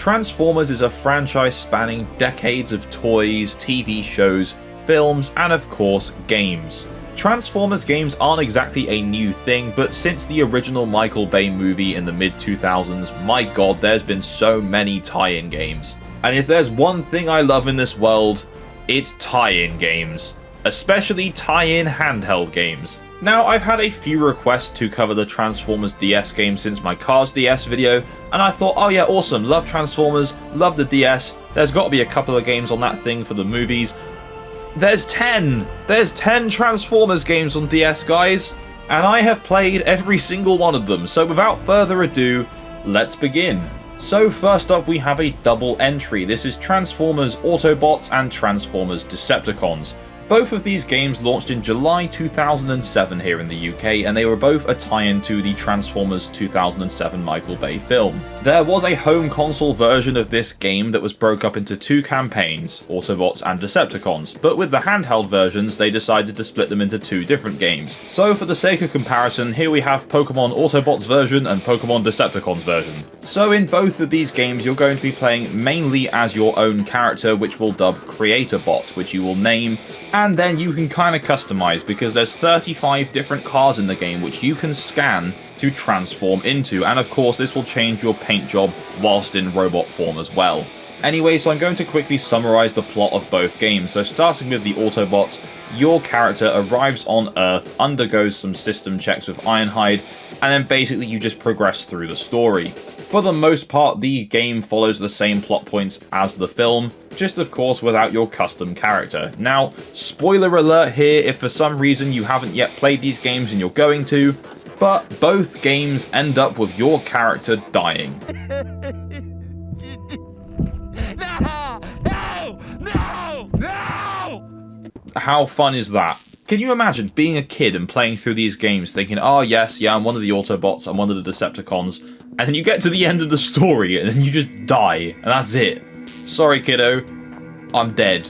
Transformers is a franchise spanning decades of toys, TV shows, films, and of course, games. Transformers games aren't exactly a new thing, but since the original Michael Bay movie in the mid-2000s, my god, there's been so many tie-in games. And if there's one thing I love in this world, it's tie-in games. Especially tie-in handheld games. Now, I've had a few requests to cover the Transformers DS game since my Cars DS video, and I thought, oh yeah, awesome, love Transformers, love the DS, there's got to be a couple of games on that thing for the movies. There's 10! There's 10 Transformers games on DS, guys! And I have played every single one of them, so without further ado, let's begin. So first up we have a double entry. This is Transformers Autobots and Transformers Decepticons. Both of these games launched in July 2007 here in the UK, and they were both a tie-in to the Transformers 2007 Michael Bay film. There was a home console version of this game that was broke up into two campaigns, Autobots and Decepticons, but with the handheld versions they decided to split them into two different games. So for the sake of comparison, here we have Pokemon Autobots version and Pokemon Decepticons version. So in both of these games you're going to be playing mainly as your own character, which we'll dub Creator Bot, which you will name, and then you can kind of customize because there's 35 different cars in the game which you can scan to transform into, and of course this will change your paint job whilst in robot form as well. Anyway, so I'm going to quickly summarize the plot of both games. So starting with the Autobots, your character arrives on Earth, undergoes some system checks with Ironhide, and then basically you just progress through the story. For the most part, the game follows the same plot points as the film, just of course without your custom character. Now, spoiler alert here if for some reason you haven't yet played these games and you're going to, but both games end up with your character dying. No! No! No! No! How fun is that? Can you imagine being a kid and playing through these games thinking, oh yes, yeah, I'm one of the Autobots, I'm one of the Decepticons, and then you get to the end of the story and then you just die, and that's it. Sorry kiddo, I'm dead.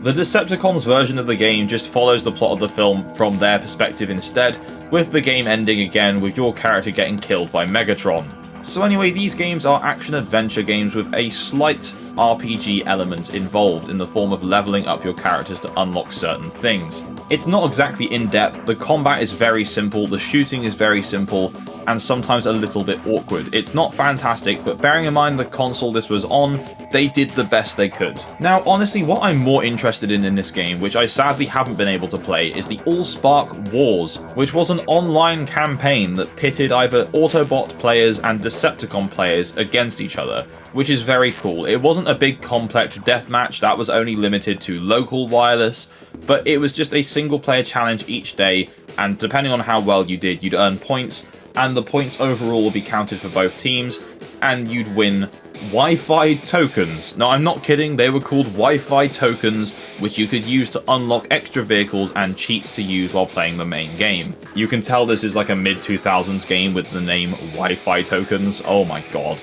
The Decepticons version of the game just follows the plot of the film from their perspective instead, with the game ending again with your character getting killed by Megatron. So anyway, these games are action-adventure games with a slight RPG element involved in the form of leveling up your characters to unlock certain things. It's not exactly in-depth, the combat is very simple, the shooting is very simple, and sometimes a little bit awkward. It's not fantastic, but bearing in mind the console this was on, they did the best they could. Now honestly, what I'm more interested in this game, which I sadly haven't been able to play, is the Allspark Wars, which was an online campaign that pitted either Autobot players and Decepticon players against each other, which is very cool. It wasn't a big complex deathmatch, that was only limited to local wireless, but it was just a single player challenge each day, and depending on how well you did, you'd earn points, and the points overall will be counted for both teams, and you'd win Wi-Fi tokens. No, I'm not kidding, they were called Wi-Fi tokens, which you could use to unlock extra vehicles and cheats to use while playing the main game. You can tell this is like a mid-2000s game with the name Wi-Fi tokens. Oh my god.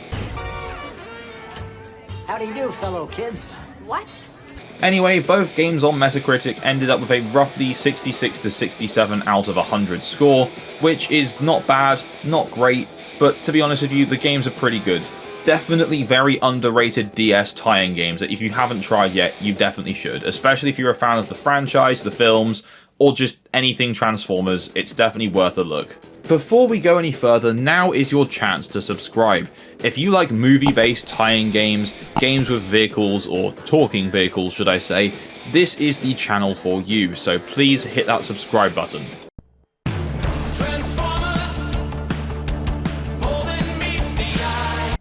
How do you do, fellow kids? What? Anyway, both games on Metacritic ended up with a roughly 66 to 67 out of 100 score, which is not bad, not great, but to be honest with you, the games are pretty good. Definitely very underrated DS tie-in games that if you haven't tried yet, you definitely should, especially if you're a fan of the franchise, the films, or just anything Transformers, it's definitely worth a look. Before we go any further, now is your chance to subscribe. If you like movie-based tie-in games, games with vehicles, or talking vehicles should I say, this is the channel for you, so please hit that subscribe button.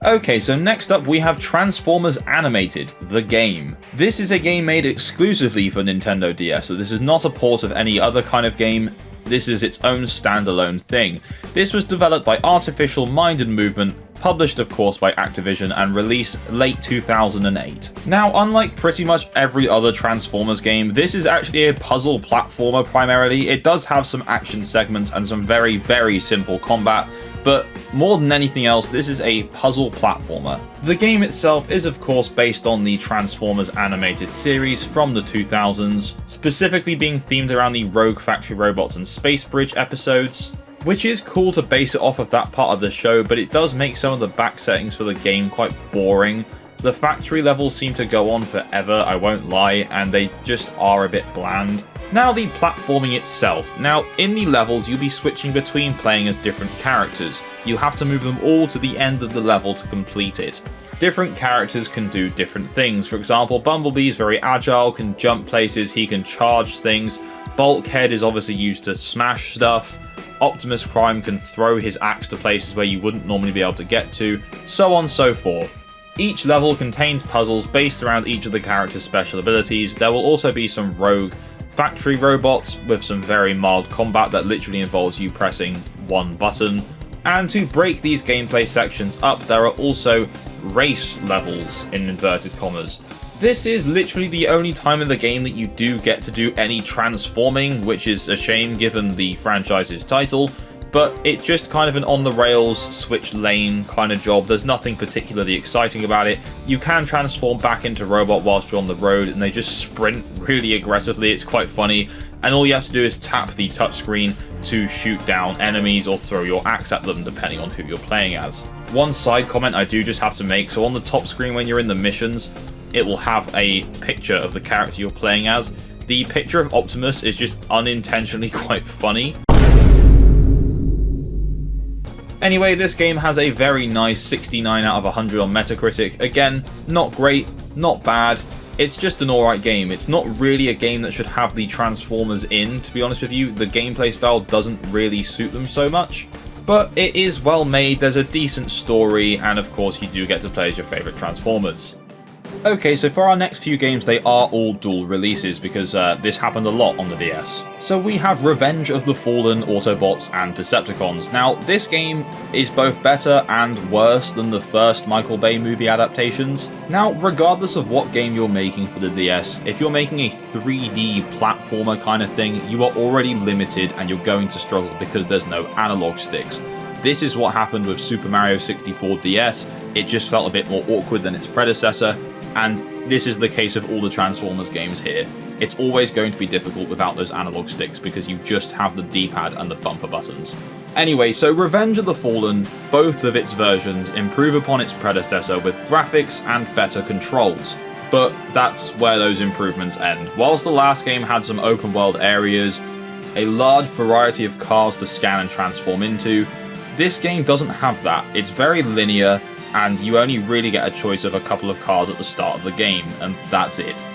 Okay, so next up we have Transformers Animated, the game. This is a game made exclusively for Nintendo DS, so this is not a port of any other kind of game. This is its own standalone thing. This was developed by Artificial Mind and Movement, published of course by Activision, and released late 2008. Now, unlike pretty much every other Transformers game, this is actually a puzzle platformer primarily. It does have some action segments and some very, very simple combat, but more than anything else, this is a puzzle platformer. The game itself is of course based on the Transformers animated series from the 2000s, specifically being themed around the Rogue Factory Robots and Space Bridge episodes, which is cool to base it off of that part of the show, but it does make some of the back settings for the game quite boring. The factory levels seem to go on forever, I won't lie, and they just are a bit bland. Now the platforming itself. Now in the levels you'll be switching between playing as different characters. You'll have to move them all to the end of the level to complete it. Different characters can do different things. For example, Bumblebee is very agile, can jump places, he can charge things. Bulkhead is obviously used to smash stuff. Optimus Prime can throw his axe to places where you wouldn't normally be able to get to, so on and so forth. Each level contains puzzles based around each of the characters' special abilities. There will also be some rogue factory robots with some very mild combat that literally involves you pressing one button. And to break these gameplay sections up, there are also race levels in inverted commas. This is literally the only time in the game that you do get to do any transforming, which is a shame given the franchise's title, but it's just kind of an on-the-rails, switch lane kind of job. There's nothing particularly exciting about it. You can transform back into robot whilst you're on the road, and they just sprint really aggressively. It's quite funny, and all you have to do is tap the touchscreen to shoot down enemies or throw your axe at them, depending on who you're playing as. One side comment I do just have to make, so on the top screen when you're in the missions, it will have a picture of the character you're playing as. The picture of Optimus is just unintentionally quite funny. Anyway, this game has a very nice 69 out of 100 on Metacritic. Again, not great, not bad. It's just an alright game. It's not really a game that should have the Transformers in, to be honest with you. The gameplay style doesn't really suit them so much. But it is well made, there's a decent story, and of course you do get to play as your favourite Transformers. Okay, so for our next few games, they are all dual releases, because this happened a lot on the DS. So we have Revenge of the Fallen, Autobots, and Decepticons. Now, this game is both better and worse than the first Michael Bay movie adaptations. Now, regardless of what game you're making for the DS, if you're making a 3D platformer kind of thing, you are already limited and you're going to struggle because there's no analog sticks. This is what happened with Super Mario 64 DS. It just felt a bit more awkward than its predecessor. And this is the case of all the Transformers games here. It's always going to be difficult without those analog sticks because you just have the D-pad and the bumper buttons. Anyway, so Revenge of the Fallen, both of its versions improve upon its predecessor with graphics and better controls. But that's where those improvements end. Whilst the last game had some open world areas, a large variety of cars to scan and transform into, this game doesn't have that. It's very linear, and you only really get a choice of a couple of cars at the start of the game, and that's it.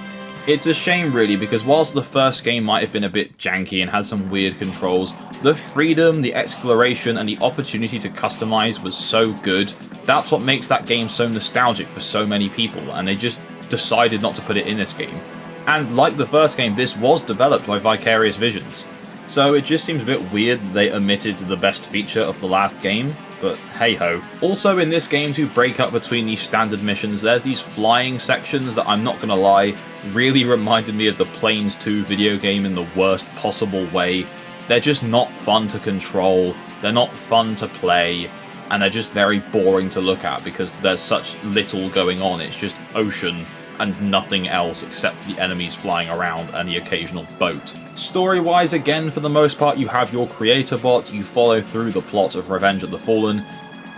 It's a shame really, because whilst the first game might have been a bit janky and had some weird controls, the freedom, the exploration, and the opportunity to customize was so good. That's what makes that game so nostalgic for so many people, and they just decided not to put it in this game. And like the first game, this was developed by Vicarious Visions. So it just seems a bit weird that they omitted the best feature of the last game, but hey-ho. Also in this game, to break up between these standard missions, there's these flying sections that, I'm not gonna lie, really reminded me of the Planes 2 video game in the worst possible way. They're just not fun to control, they're not fun to play, and they're just very boring to look at because there's such little going on. It's just ocean and nothing else except the enemies flying around and the occasional boat. Story-wise, again, for the most part, you have your creator bot, you follow through the plot of Revenge of the Fallen,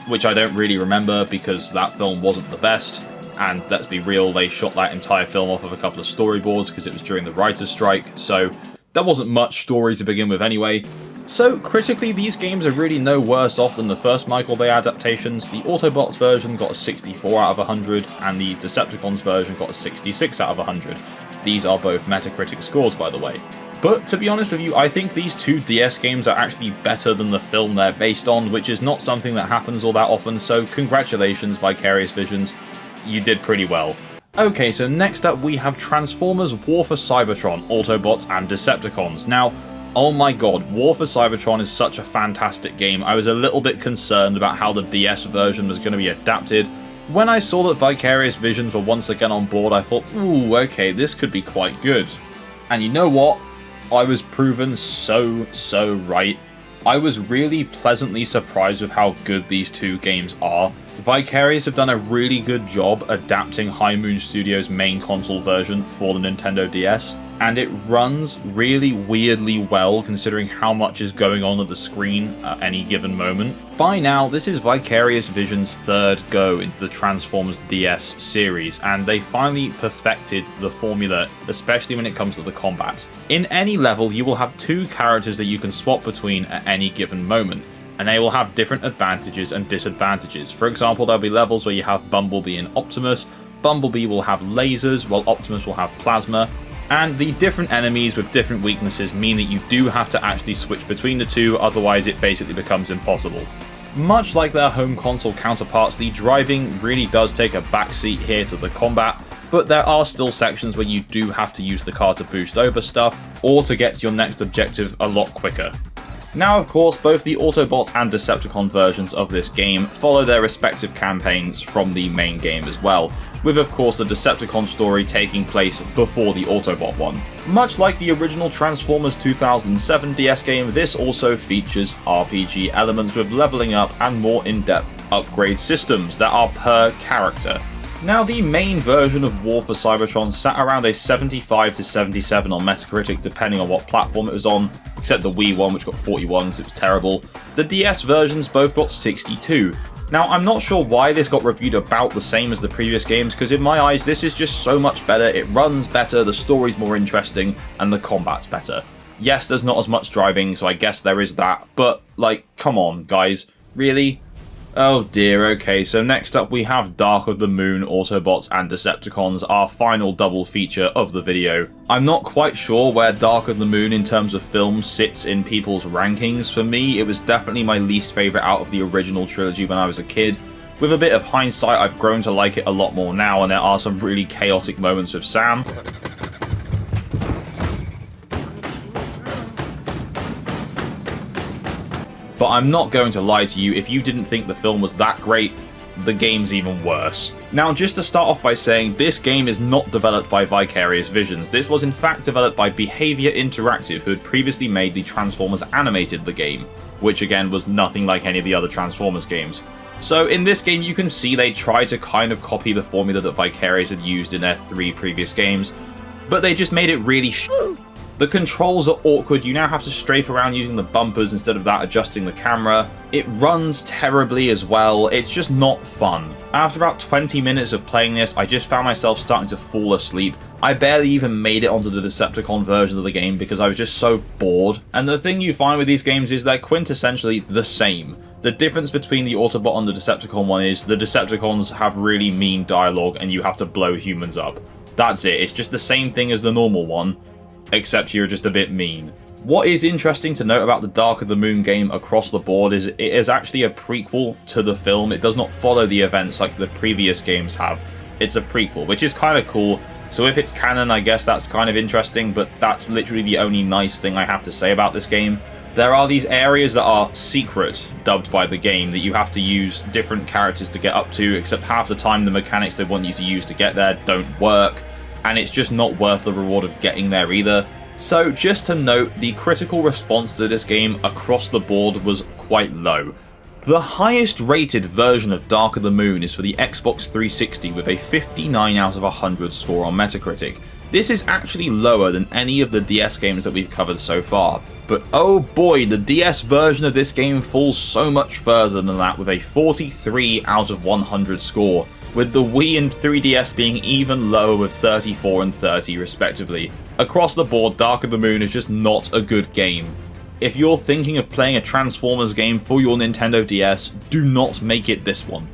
which I don't really remember because that film wasn't the best, and let's be real, they shot that entire film off of a couple of storyboards because it was during the writer's strike, so there wasn't much story to begin with anyway. So, critically, these games are really no worse off than the first Michael Bay adaptations. The Autobots version got a 64 out of 100, and the Decepticons version got a 66 out of 100. These are both Metacritic scores, by the way. But, to be honest with you, I think these two DS games are actually better than the film they're based on, which is not something that happens all that often, so congratulations, Vicarious Visions. You did pretty well. Okay, so next up we have Transformers War for Cybertron, Autobots and Decepticons. Now, oh my god, War for Cybertron is such a fantastic game. I was a little bit concerned about how the DS version was going to be adapted. When I saw that Vicarious Visions were once again on board, I thought, ooh, okay, this could be quite good. And you know what? I was proven so right. I was really pleasantly surprised with how good these two games are. Vicarious have done a really good job adapting High Moon Studios' main console version for the Nintendo DS, and it runs really weirdly well considering how much is going on at the screen at any given moment. By now, this is Vicarious Vision's third go into the Transformers DS series, and they finally perfected the formula, especially when it comes to the combat. In any level, you will have two characters that you can swap between at any given moment, and they will have different advantages and disadvantages. For example, there'll be levels where you have Bumblebee and Optimus. Bumblebee will have lasers, while Optimus will have plasma. And the different enemies with different weaknesses mean that you do have to actually switch between the two, otherwise it basically becomes impossible. Much like their home console counterparts, the driving really does take a backseat here to the combat, but there are still sections where you do have to use the car to boost over stuff, or to get to your next objective a lot quicker. Now, of course, both the Autobot and Decepticon versions of this game follow their respective campaigns from the main game as well, with of course the Decepticon story taking place before the Autobot one. Much like the original Transformers 2007 DS game, this also features RPG elements with leveling up and more in-depth upgrade systems that are per character. Now, the main version of War for Cybertron sat around a 75 to 77 on Metacritic depending on what platform it was on, except the Wii one which got 41 because it was terrible. The DS versions both got 62. Now, I'm not sure why this got reviewed about the same as the previous games, because in my eyes this is just so much better, it runs better, the story's more interesting, and the combat's better. Yes, there's not as much driving, so I guess there is that, but like, come on guys, really? Oh dear, okay, so next up we have Dark of the Moon, Autobots and Decepticons, our final double feature of the video. I'm not quite sure where Dark of the Moon in terms of film sits in people's rankings. For me, it was definitely my least favourite out of the original trilogy when I was a kid. With a bit of hindsight, I've grown to like it a lot more now, and there are some really chaotic moments with Sam. But I'm not going to lie to you, if you didn't think the film was that great, the game's even worse. Now, just to start off by saying, this game is not developed by Vicarious Visions. This was in fact developed by Behaviour Interactive, who had previously made the Transformers Animated the game, which again was nothing like any of the other Transformers games. So in this game you can see they tried to kind of copy the formula that Vicarious had used in their 3 previous games, but they just made it really The controls are awkward, you now have to strafe around using the bumpers instead of that adjusting the camera. It runs terribly as well, it's just not fun. After about 20 minutes of playing this, I just found myself starting to fall asleep. I barely even made it onto the Decepticon version of the game because I was just so bored. And the thing you find with these games is they're quintessentially the same. The difference between the Autobot and the Decepticon one is the Decepticons have really mean dialogue and you have to blow humans up. That's it, it's just the same thing as the normal one, except you're just a bit mean. What is interesting to note about the Dark of the Moon game across the board is it is actually a prequel to the film. It does not follow the events like the previous games have. It's a prequel, which is kind of cool. So if it's canon, I guess that's kind of interesting, but that's literally the only nice thing I have to say about this game. There are these areas that are secret, dubbed by the game, that you have to use different characters to get up to, except half the time the mechanics they want you to use to get there don't work, and it's just not worth the reward of getting there either. So just to note, the critical response to this game across the board was quite low. The highest rated version of Dark of the Moon is for the Xbox 360 with a 59 out of 100 score on Metacritic. This is actually lower than any of the DS games that we've covered so far, but oh boy, the DS version of this game falls so much further than that with a 43 out of 100 score, with the Wii and 3DS being even lower with 34 and 30 respectively. Across the board, Dark of the Moon is just not a good game. If you're thinking of playing a Transformers game for your Nintendo DS, do not make it this one.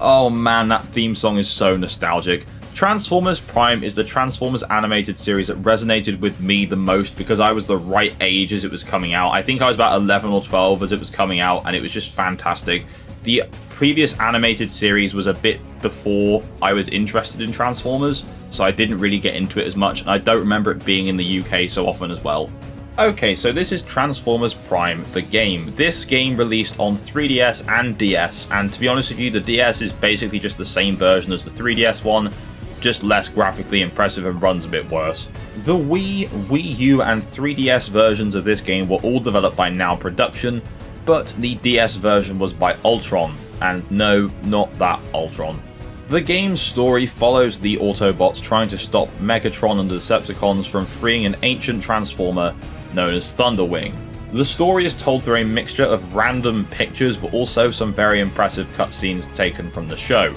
Oh man, that theme song is so nostalgic. Transformers Prime is the Transformers animated series that resonated with me the most because I was the right age as it was coming out. I think I was about 11 or 12 as it was coming out, and it was just fantastic. The previous animated series was a bit before I was interested in Transformers, so I didn't really get into it as much, and I don't remember it being in the UK so often as well. Okay, so this is Transformers Prime, the game. This game released on 3DS and DS, and to be honest with you, the DS is basically just the same version as the 3DS one, just less graphically impressive and runs a bit worse. The Wii, Wii U, and 3DS versions of this game were all developed by Now Production, but the DS version was by Ultron, and no, not that Ultron. The game's story follows the Autobots trying to stop Megatron and the Decepticons from freeing an ancient Transformer known as Thunderwing. The story is told through a mixture of random pictures but also some very impressive cutscenes taken from the show.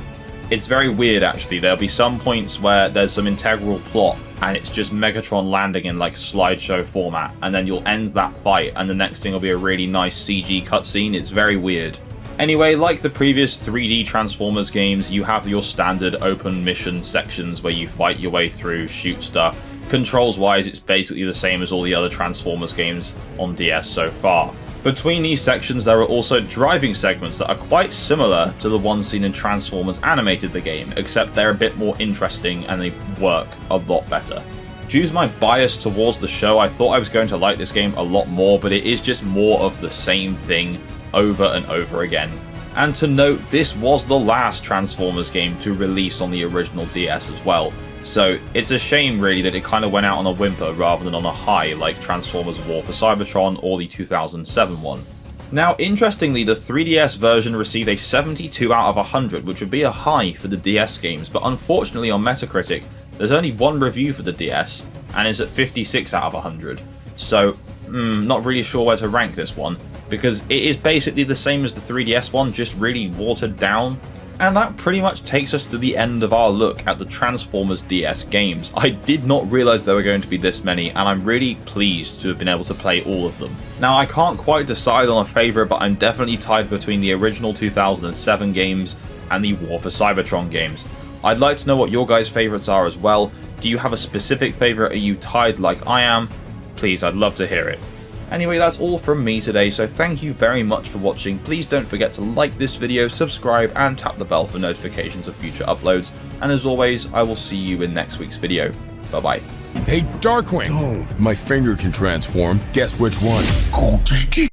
It's very weird actually, there'll be some points where there's some integral plot and it's just Megatron landing in like slideshow format, and then you'll end that fight and the next thing will be a really nice CG cutscene. It's very weird. Anyway, like the previous 3D Transformers games, you have your standard open mission sections where you fight your way through, shoot stuff. Controls wise, it's basically the same as all the other Transformers games on DS so far. Between these sections there are also driving segments that are quite similar to the ones seen in Transformers Animated the game, except they're a bit more interesting and they work a lot better. Due to my bias towards the show, I thought I was going to like this game a lot more, but it is just more of the same thing over and over again. And to note, this was the last Transformers game to release on the original DS as well, so it's a shame really that it kind of went out on a whimper rather than on a high like Transformers War for Cybertron or the 2007 one. Now interestingly, the 3DS version received a 72 out of 100, which would be a high for the DS games, but unfortunately on Metacritic there's only one review for the DS and is at 56 out of 100, so not really sure where to rank this one, because it is basically the same as the 3DS one, just really watered down. And that pretty much takes us to the end of our look at the Transformers DS games. I did not realise there were going to be this many, and I'm really pleased to have been able to play all of them. Now I can't quite decide on a favourite, but I'm definitely tied between the original 2007 games and the War for Cybertron games. I'd like to know what your guys' favourites are as well. Do you have a specific favourite? Are you tied like I am? Please, I'd love to hear it. Anyway, that's all from me today, so thank you very much for watching. Please don't forget to like this video, subscribe, and tap the bell for notifications of future uploads. And as always, I will see you in next week's video. Bye bye. Hey, Darkwing! Don't. My finger can transform. Guess which one? Go take it.